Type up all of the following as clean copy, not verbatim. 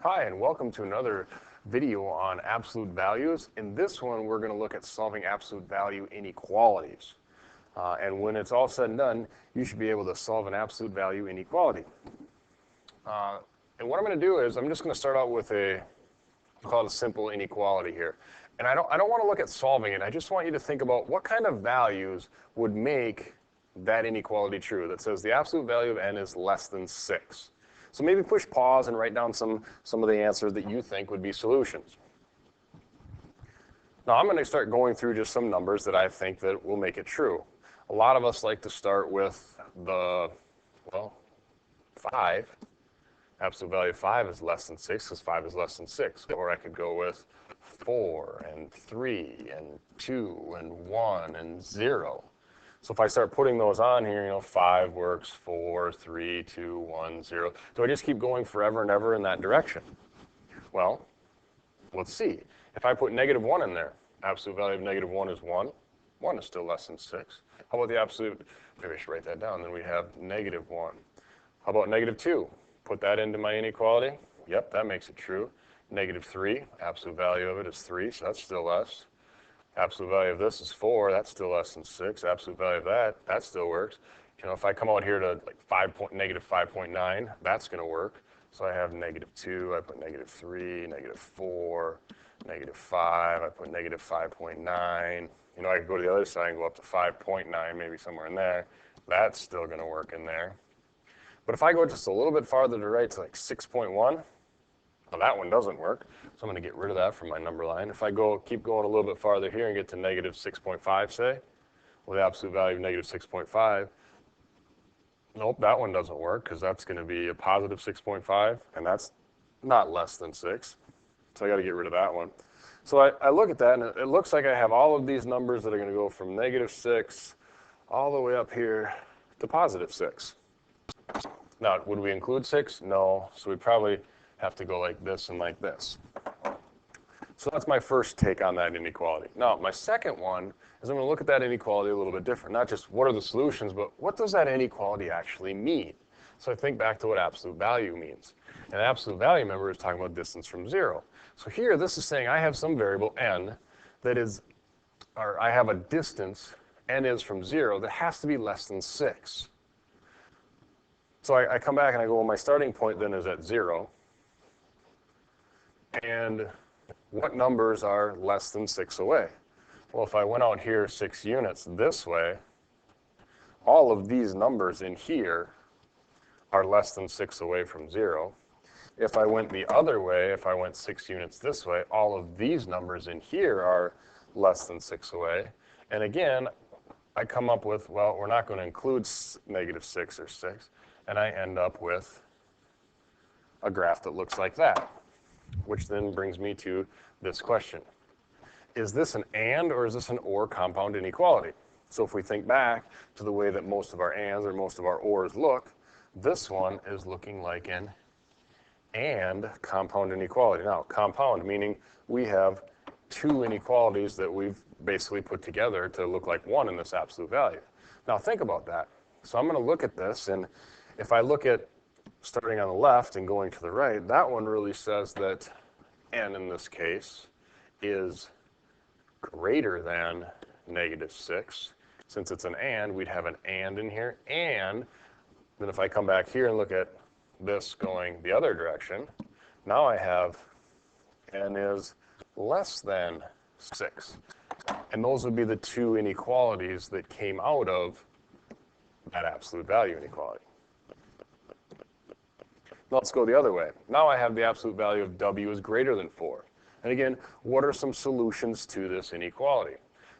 Hi, and welcome to another video on absolute values. In this one, we're going to look at solving absolute value inequalities. And when it's all said and done, you should be able to solve an absolute value inequality. And what I'm going to do is I'm just going to start out with I'll call it a simple inequality here. And I don't want to look at solving it. I just want you to think about what kind of values would make that inequality true that says the absolute value of n is less than 6. So maybe push pause and write down some of the answers that you think would be solutions. Now I'm going to start going through just some numbers that I think that will make it true. A lot of us like to start with 5. Absolute value of 5 is less than 6 because 5 is less than 6. Or I could go with 4 and 3 and 2 and 1 and 0. So if I start putting those on here, 5 works, 4, 3, 2, 1, 0. Do I just keep going forever and ever in that direction? Well, let's see. If I put negative 1 in there, absolute value of negative 1 is 1. 1 is still less than 6. How about the absolute, maybe I should write that down, then we have negative 1. How about negative 2? Put that into my inequality. Yep, that makes it true. Negative 3, absolute value of it is 3, so that's still less. Absolute value of this is 4, that's still less than 6. Absolute value of that still works. If I come out here to like negative 5.9, that's going to work. So I have negative 2, I put negative 3, negative 4, negative 5, I put negative 5.9. I could go to the other side and go up to 5.9, maybe somewhere in there. That's still going to work in there. But if I go just a little bit farther to the right to like 6.1, well, that one doesn't work, so I'm going to get rid of that from my number line. If I keep going a little bit farther here and get to negative 6.5, say, well, the absolute value of negative 6.5, nope, that one doesn't work because that's going to be a positive 6.5, and that's not less than 6. So I got to get rid of that one. So I look at that, and it looks like I have all of these numbers that are going to go from negative 6 all the way up here to positive 6. Now, would we include 6? No, so we probably have to go like this and like this. So that's my first take on that inequality. Now, my second one is I'm going to look at that inequality a little bit different. Not just what are the solutions, but what does that inequality actually mean? So I think back to what absolute value means. And absolute value, remember, is talking about distance from 0. So here, this is saying I have some variable n that is, or I have a distance, n is from 0, that has to be less than 6. So I come back and I go, well, my starting point then is at 0. And what numbers are less than 6 away? Well, if I went out here 6 units this way, all of these numbers in here are less than 6 away from 0. If I went the other way, if I went 6 units this way, all of these numbers in here are less than 6 away. And again, I come up with, well, we're not going to include negative 6 or 6. And I end up with a graph that looks like that, which then brings me to this question. Is this an and or is this an or compound inequality? So if we think back to the way that most of our ands or most of our ors look, this one is looking like an and compound inequality. Now, compound meaning we have two inequalities that we've basically put together to look like one in this absolute value. Now think about that. So I'm going to look at this, and if I look at starting on the left and going to the right, that one really says that n in this case is greater than negative 6. Since it's an and, we'd have an and in here. And then if I come back here and look at this going the other direction, now I have n is less than 6. And those would be the two inequalities that came out of that absolute value inequality. Let's go the other way. Now I have the absolute value of w is greater than 4. And again, what are some solutions to this inequality?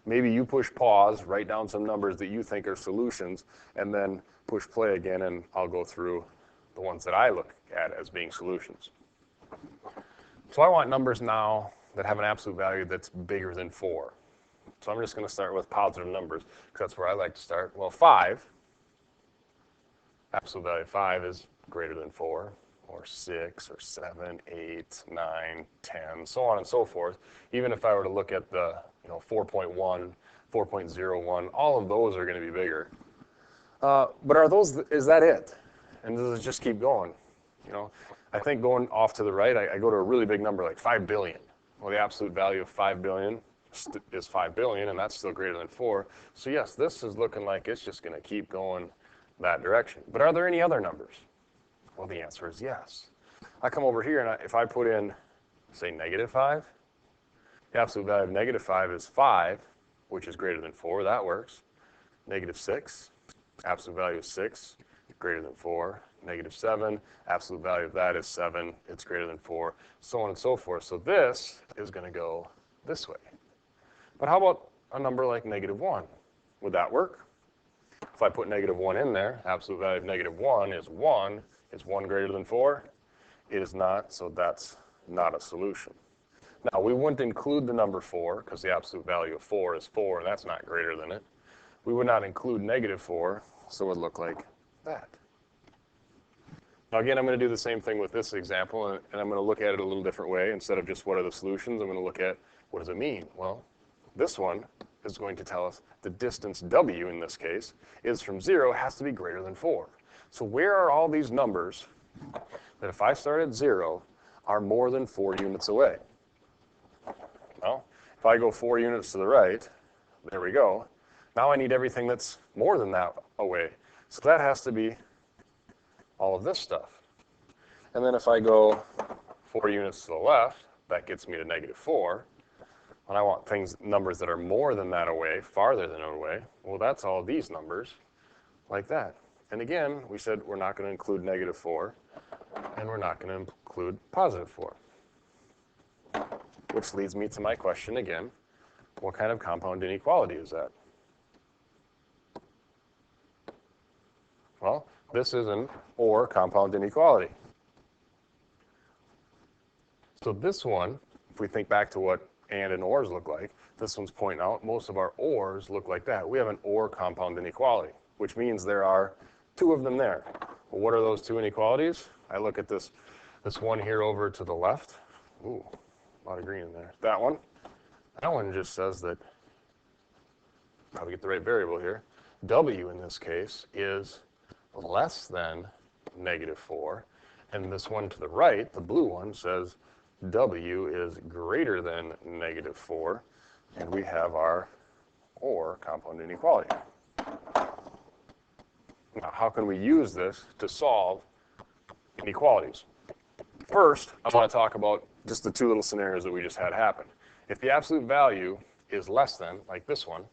Maybe you push pause, write down some numbers that you think are solutions, and then push play again, and I'll go through the ones that I look at as being solutions. So I want numbers now that have an absolute value that's bigger than 4. So I'm just going to start with positive numbers, because that's where I like to start. Well, 5, absolute value of 5 is greater than 4. Or 6, or 7, 8, 9, 10, so on and so forth. Even if I were to look at the 4.1, 4.01, all of those are going to be bigger. But is that it? And does it just keep going? You know, I think going off to the right, I go to a really big number like 5 billion. Well, the absolute value of 5 billion is 5 billion, and that's still greater than 4. So yes, this is looking like it's just going to keep going that direction. But are there any other numbers? Well, the answer is yes. I come over here, and if I put in, say, -5, the absolute value of -5 is 5, which is greater than 4. That works. -6, absolute value is 6, greater than 4. -7, absolute value of that is 7, it's greater than 4, so on and so forth. So this is going to go this way. But how about a number like -1? Would that work? If I put -1 in there, absolute value of -1 is 1. Is 1 greater than 4? It is not, so that's not a solution. Now, we wouldn't include the number 4 because the absolute value of 4 is 4, and that's not greater than it. We would not include -4, so it would look like that. Now, again, I'm going to do the same thing with this example, and I'm going to look at it a little different way. Instead of just what are the solutions, I'm going to look at what does it mean? Well, this one is going to tell us the distance W, in this case, is from 0 has to be greater than 4. So where are all these numbers that if I start at 0 are more than 4 units away? Well, if I go 4 units to the right, there we go. Now I need everything that's more than that away. So that has to be all of this stuff. And then if I go 4 units to the left, that gets me to -4. And I want numbers that are more than that away, farther than away. Well, that's all these numbers, like that. And again, we said we're not going to include -4, and we're not going to include +4. Which leads me to my question again, what kind of compound inequality is that? Well, this is an OR compound inequality. So this one, if we think back to what and ORs look like, this one's pointing out most of our ORs look like that. We have an OR compound inequality, which means there are 2 of them there. Well, what are those 2 inequalities? I look at this one here over to the left. Ooh, a lot of green in there. That one just says that, probably get the right variable here, W in this case is less than -4. And this one to the right, the blue one, says W is greater than -4. And we have our OR compound inequality. Now, how can we use this to solve inequalities? First, I want to talk about just the 2 little scenarios that we just had happen. If the absolute value is less than, like this one,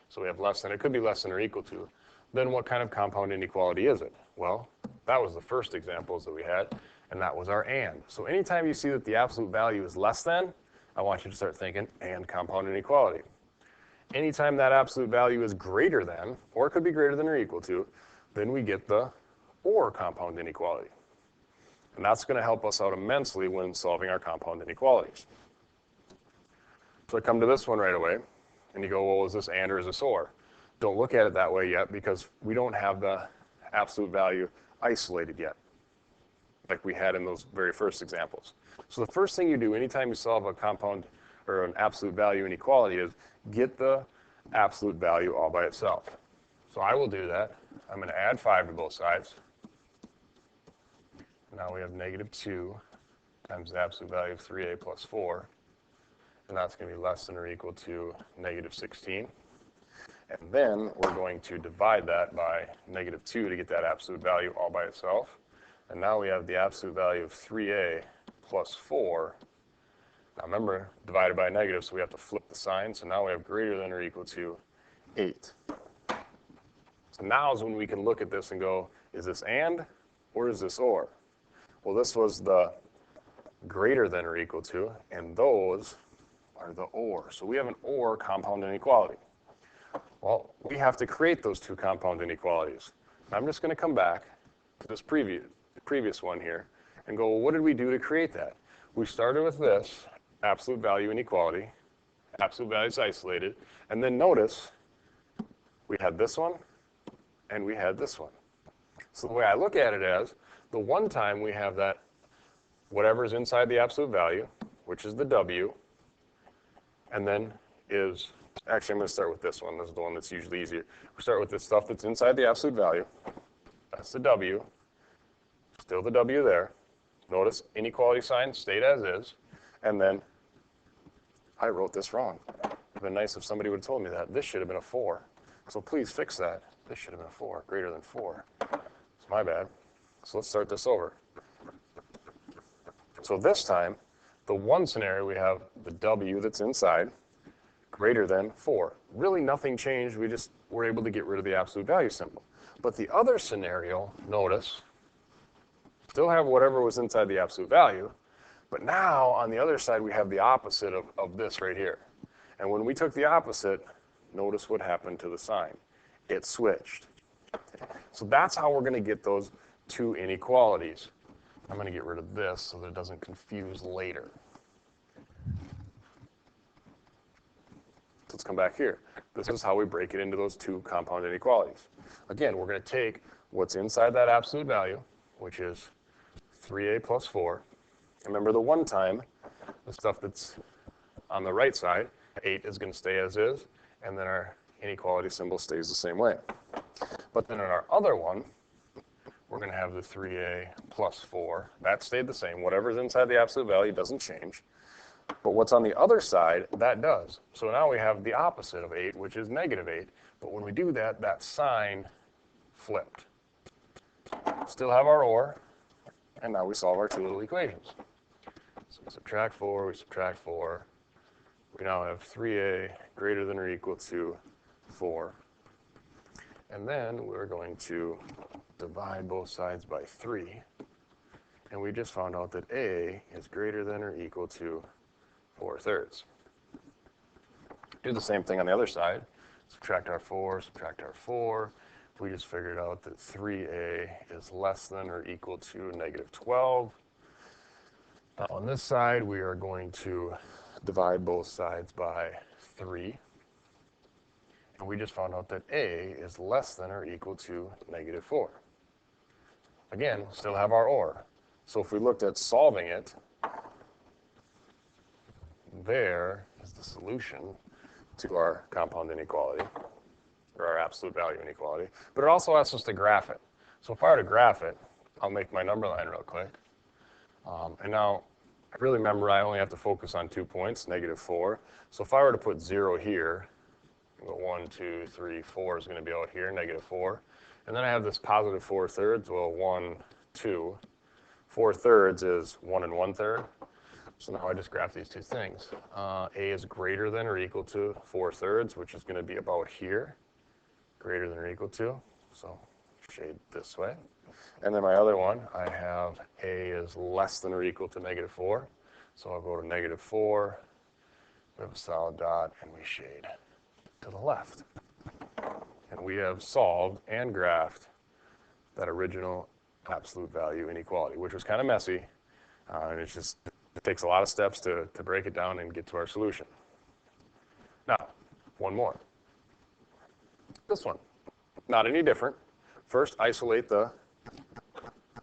so we have less than, it could be less than or equal to, then what kind of compound inequality is it? Well, that was the first examples that we had, and that was our and. So anytime you see that the absolute value is less than, I want you to start thinking and compound inequality. Anytime that absolute value is greater than, or it could be greater than or equal to, then we get the OR compound inequality. And that's going to help us out immensely when solving our compound inequalities. So I come to this one right away, and you go, well, is this and or is this or? Don't look at it that way yet because we don't have the absolute value isolated yet, like we had in those very first examples. So the first thing you do anytime you solve a compound or an absolute value inequality is get the absolute value all by itself. So I will do that. I'm going to add 5 to both sides. Now we have -2 times the absolute value of 3a plus 4. And that's going to be less than or equal to -16. And then we're going to divide that by -2 to get that absolute value all by itself. And now we have the absolute value of 3a plus 4. Now remember, divided by a negative, so we have to flip the sign. So now we have greater than or equal to 8. So now is when we can look at this and go, is this and or is this or? Well, this was the greater than or equal to, and those are the or. So we have an or compound inequality. Well, we have to create those 2 compound inequalities. I'm just going to come back to this previous one here and go, well, what did we do to create that? We started with this absolute value inequality. Absolute value is isolated. And then notice we had this one and we had this one. So the way I look at it as, the one time we have that whatever's inside the absolute value, which is the W, and then is, actually I'm going to start with this one. This is the one that's usually easier. We start with the stuff that's inside the absolute value. That's the W. Still the W there. Notice inequality sign stayed as is. And then I wrote this wrong. It would have been nice if somebody would have told me that. This should have been a 4. So please fix that. This should have been a 4, greater than 4. It's my bad. So let's start this over. So this time, the one scenario, we have the W that's inside greater than 4. Really nothing changed. We just were able to get rid of the absolute value symbol. But the other scenario, notice, still have whatever was inside the absolute value, but now on the other side we have the opposite of this right here. And when we took the opposite, notice what happened to the sign. It switched. So that's how we're going to get those two inequalities. I'm going to get rid of this so that it doesn't confuse later. Let's come back here. This is how we break it into those two compound inequalities. Again, we're going to take what's inside that absolute value, which is 3a plus 4. Remember the one time, the stuff that's on the right side, 8 is going to stay as is, and then our inequality symbol stays the same way. But then in our other one, we're going to have the 3a plus 4. That stayed the same. Whatever's inside the absolute value doesn't change. But what's on the other side, that does. So now we have the opposite of 8, which is negative 8. But when we do that, that sign flipped. Still have our OR, and now we solve our two little equations. So we subtract 4, we subtract 4. We now have 3a greater than or equal to 4. And then we're going to divide both sides by 3. And we just found out that a is greater than or equal to 4/3. Do the same thing on the other side. Subtract our 4, subtract our 4. We just figured out that 3a is less than or equal to negative 12. Now on this side, we are going to divide both sides by 3. And we just found out that a is less than or equal to negative 4. Again, still have our OR. So if we looked at solving it, there is the solution to our compound inequality, or our absolute value inequality. But it also asks us to graph it. So if I were to graph it, I'll make my number line real quick. And now, I really remember I only have to focus on 2 points, negative 4. So if I were to put 0 here, 1, 2, 3, 4 is going to be out here, negative 4. And then I have this positive 4/3, well, 1, 2. 4/3 is 1 1/3. So now I just graph these two things. A is greater than or equal to 4/3, which is going to be about here, greater than or equal to. So shade this way. And then my other one, I have a is less than or equal to negative 4. So I'll go to negative 4, we have a solid dot, and we shade to the left. And we have solved and graphed that original absolute value inequality, which was kind of messy, and it takes a lot of steps to break it down and get to our solution. Now, one more. This one, not any different. First, isolate the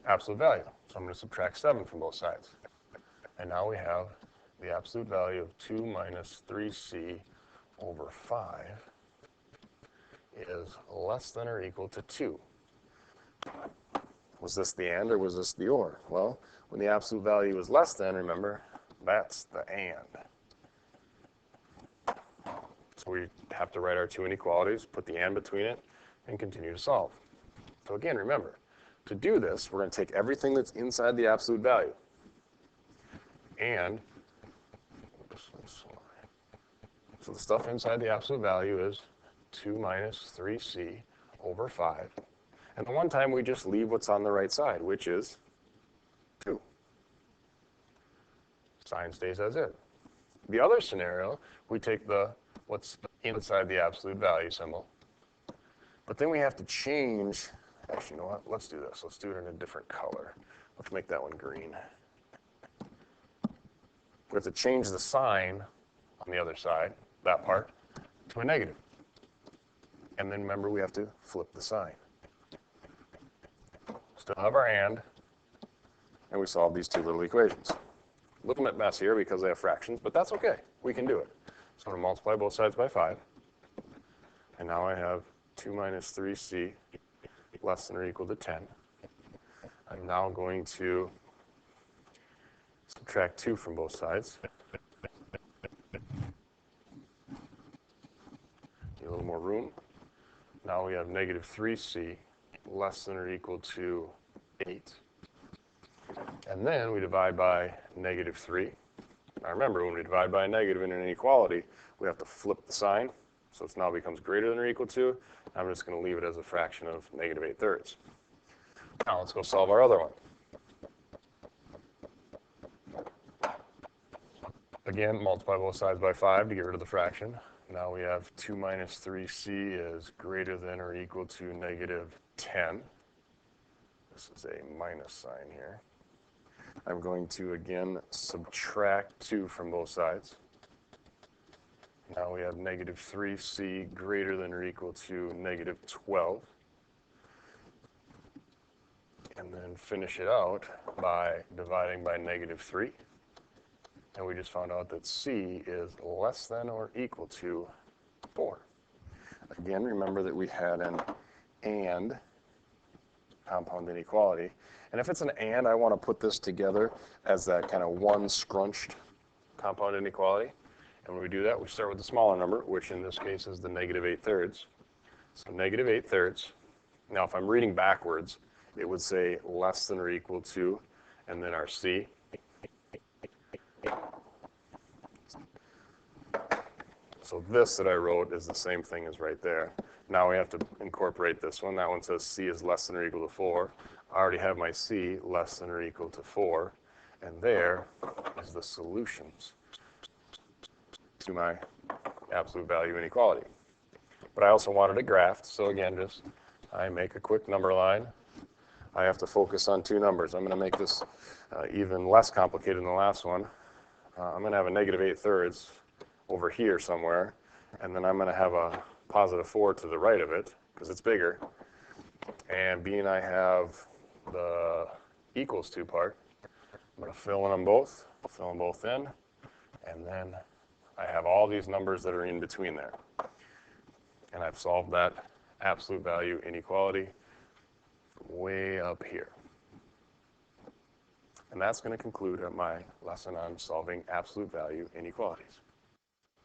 absolute value. So I'm going to subtract 7 from both sides. And now we have the absolute value of 2 minus 3c over 5 is less than or equal to 2. Was this the and or was this the or? Well, when the absolute value is less than, remember, that's the and. So we have to write our two inequalities, put the and between it, and continue to solve. So again, remember, to do this, we're going to take everything that's inside the absolute value. And, so the stuff inside the absolute value is 2 minus 3c over 5. And the one time we just leave what's on the right side, which is 2. Sign stays as is. The other scenario, we take what's inside the absolute value symbol. But then we have to change, actually, you know what? Let's do this. Let's do it in a different color. Let's make that one green. We have to change the sign on the other side, that part, to a negative. And then remember, we have to flip the sign. Still have our and we solve these two little equations. A little bit messier because they have fractions, but that's okay. We can do it. So I'm going to multiply both sides by 5. And now I have 2 minus 3c less than or equal to 10. I I'm now going to subtract 2 from both sides. Need a little more room. Now we have negative 3c less than or equal to 8. And then we divide by negative 3. Now remember, when we divide by a negative in an inequality, we have to flip the sign. So it now becomes greater than or equal to. I'm just going to leave it as a fraction of negative 8/3. Now let's go solve our other one. Again, multiply both sides by 5 to get rid of the fraction. Now we have 2 minus 3c is greater than or equal to negative 10. This is a minus sign here. I'm going to, again, subtract 2 from both sides. Now we have negative 3c greater than or equal to negative 12. And then finish it out by dividing by negative 3. And we just found out that c is less than or equal to 4. Again, remember that we had an and compound inequality. And if it's an and, I want to put this together as that kind of one scrunched compound inequality. And when we do that, we start with the smaller number, which in this case is the negative 8/3. So negative 8/3. Now, if I'm reading backwards, it would say less than or equal to, and then our c. So this that I wrote is the same thing as right there. Now we have to incorporate this one. That one says c is less than or equal to 4. I already have my c less than or equal to 4. And there is the solutions to my absolute value inequality. But I also wanted a graph. So again, just I make a quick number line. I have to focus on 2 numbers. I'm going to make this even less complicated than the last one. I'm going to have a negative 8/3 over here somewhere, and then I'm going to have a positive 4 to the right of it, because it's bigger. And being I have the equals to part, I'm going to fill in them both in, and then I have all these numbers that are in between there. And I've solved that absolute value inequality way up here. And that's going to conclude my lesson on solving absolute value inequalities.